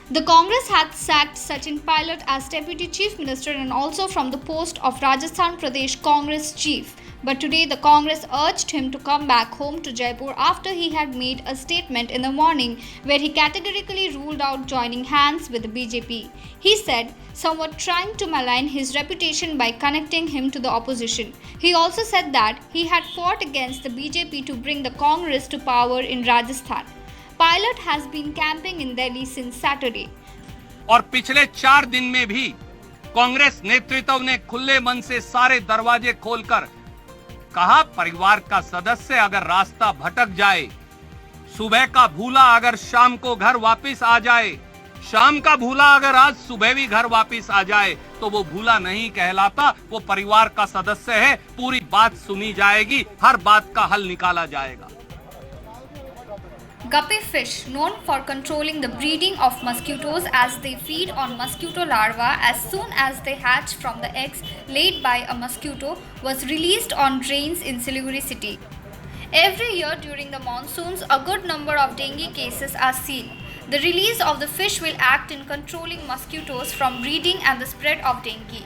The Congress had sacked Sachin Pilot as Deputy Chief Minister and also from the post of Rajasthan Pradesh Congress Chief. But today the Congress urged him to come back home to Jaipur after he had made a statement in the morning where he categorically ruled out joining hands with the BJP. He said, somewhat trying to malign his reputation by connecting him to the opposition. He also said that he had fought against the BJP to bring the Congress to power in Rajasthan. Pilot has been camping in Delhi since Saturday. और पिछले 4 दिन में भी कांग्रेस नेतृत्व ने खुले मन से सारे दरवाजे खोलकर कहा, परिवार का सदस्य अगर रास्ता भटक जाए, सुबह का भूला अगर शाम को घर वापस आ जाए, शाम का भूला अगर आज सुबह भी घर वापस आ जाए, तो वो भूला नहीं कहलाता, वो परिवार का सदस्य है। पूरी बात सुनी जाएगी, हर बात का हल निकाला जाएगा। Guppy fish, known for controlling the breeding of mosquitoes as they feed on mosquito larvae as soon as they hatch from the eggs laid by a mosquito, was released on drains in Siliguri city. Every year during the monsoons, a good number of dengue cases are seen. The release of the fish will act in controlling mosquitoes from breeding and the spread of dengue.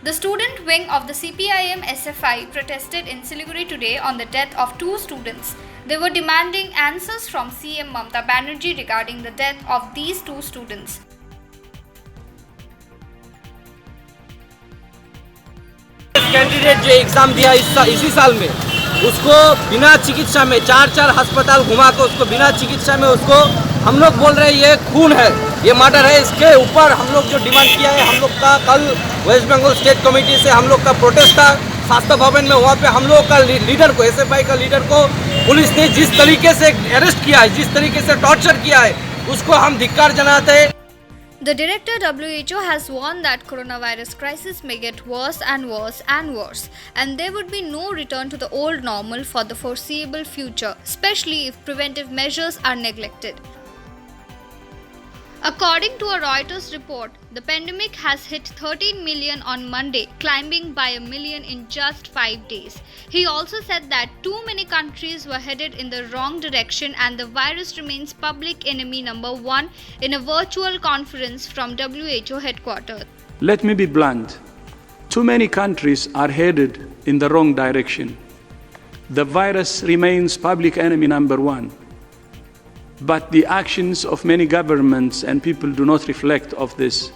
The student wing of the CPIM SFI protested in Siliguri today on the death of 2 students. They were demanding answers from CM Mamata Banerjee regarding the death of these 2 students. Candidate जो exam दिया इसी साल में, उसको बिना चिकित्सा में 4 अस्पताल घुमा कर उसको बिना चिकित्सा में उसको हम लोग बोल रहे हैं ये खून है, ये मर्डर है। इसके ऊपर हम लोग जो डिमांड किया है, हम लोग का कल वेस्ट बंगाल स्टेट कमेटी से हम लोग का प्रोटेस्ट था शास्त्र भवन में। वहाँ पे हम लोग का लीडर को, एसएफआई का लीडर को पुलिस ने जिस तरीके से अरेस्ट किया है, जिस तरीके से टॉर्चर किया है, उसको हम धिक्कार जनाते हैं। The director WHO has warned that coronavirus crisis may get worse and worse and worse, and there would be no return to the old normal for the foreseeable future, especially if preventive measures are neglected. According to a Reuters report, the pandemic has hit 13 million on Monday, climbing by a million in just 5 days. He also said that too many countries were headed in the wrong direction and the virus remains public enemy number 1 in a virtual conference from WHO headquarters. Let me be blunt. Too many countries are headed in the wrong direction. The virus remains public enemy number 1. But the actions of many governments and people do not reflect of this.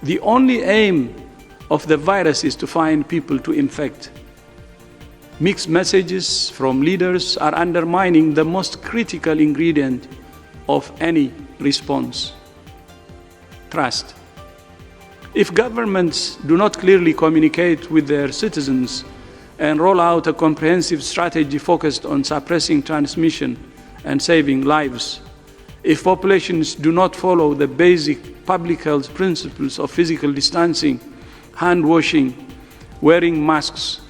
The only aim of the virus is to find people to infect. Mixed messages from leaders are undermining the most critical ingredient of any response: trust. If governments do not clearly communicate with their citizens and roll out a comprehensive strategy focused on suppressing transmission and saving lives, if populations do not follow the basic public health principles of physical distancing, hand washing, wearing masks,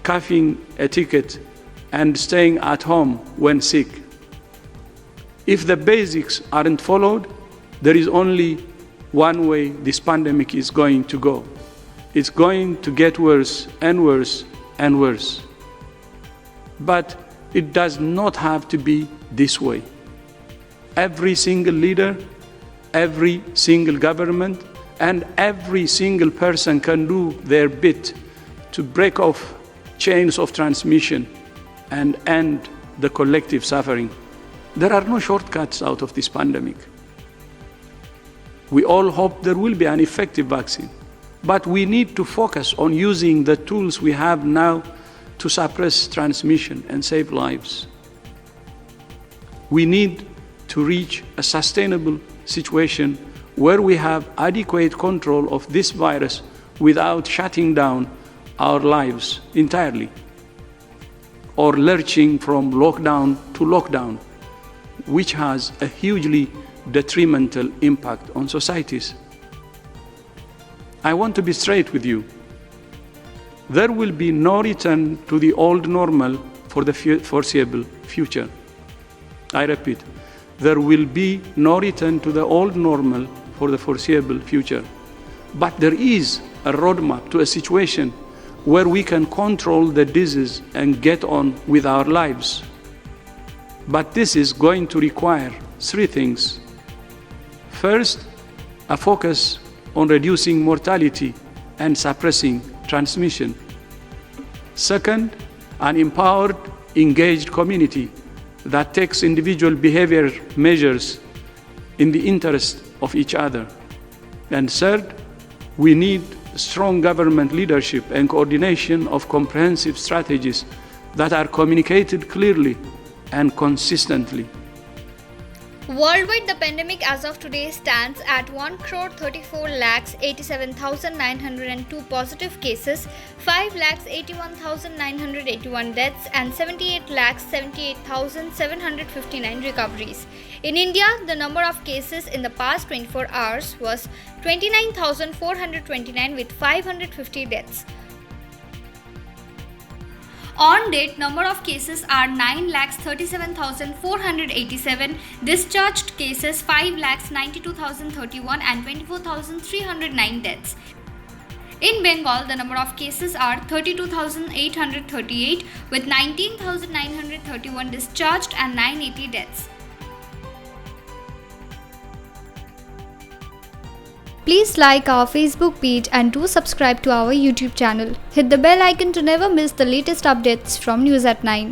coughing etiquette, and staying at home when sick, if the basics aren't followed, there is only one way this pandemic is going to go. It's going to get worse and worse and worse. But it does not have to be this way. Every single leader, every single government, and every single person can do their bit to break off chains of transmission and end the collective suffering. There are no shortcuts out of this pandemic. We all hope there will be an effective vaccine, but we need to focus on using the tools we have now to suppress transmission and save lives. We need to reach a sustainable situation where we have adequate control of this virus without shutting down our lives entirely or lurching from lockdown to lockdown, which has a hugely detrimental impact on societies. I want to be straight with you. There will be no return to the old normal for the foreseeable future. I repeat, there will be no return to the old normal for the foreseeable future. But there is a roadmap to a situation where we can control the disease and get on with our lives. But this is going to require three things. First, a focus on reducing mortality and suppressing transmission. Second, an empowered, engaged community that takes individual behavior measures in the interest of each other. And third, we need strong government leadership and coordination of comprehensive strategies that are communicated clearly and consistently. Worldwide, the pandemic as of today stands at 1,34,87,902 positive cases, 5,81,981 deaths, and 78,78,759 recoveries. In India, the number of cases in the past 24 hours was 29,429 with 550 deaths. On date, number of cases are 9,37,487, discharged cases 5,92,031 and 24,309 deaths. In Bengal, the number of cases are 32,838 with 19,931 discharged and 980 deaths. Please like our Facebook page and do subscribe to our YouTube channel. Hit the bell icon to never miss the latest updates from News at 9.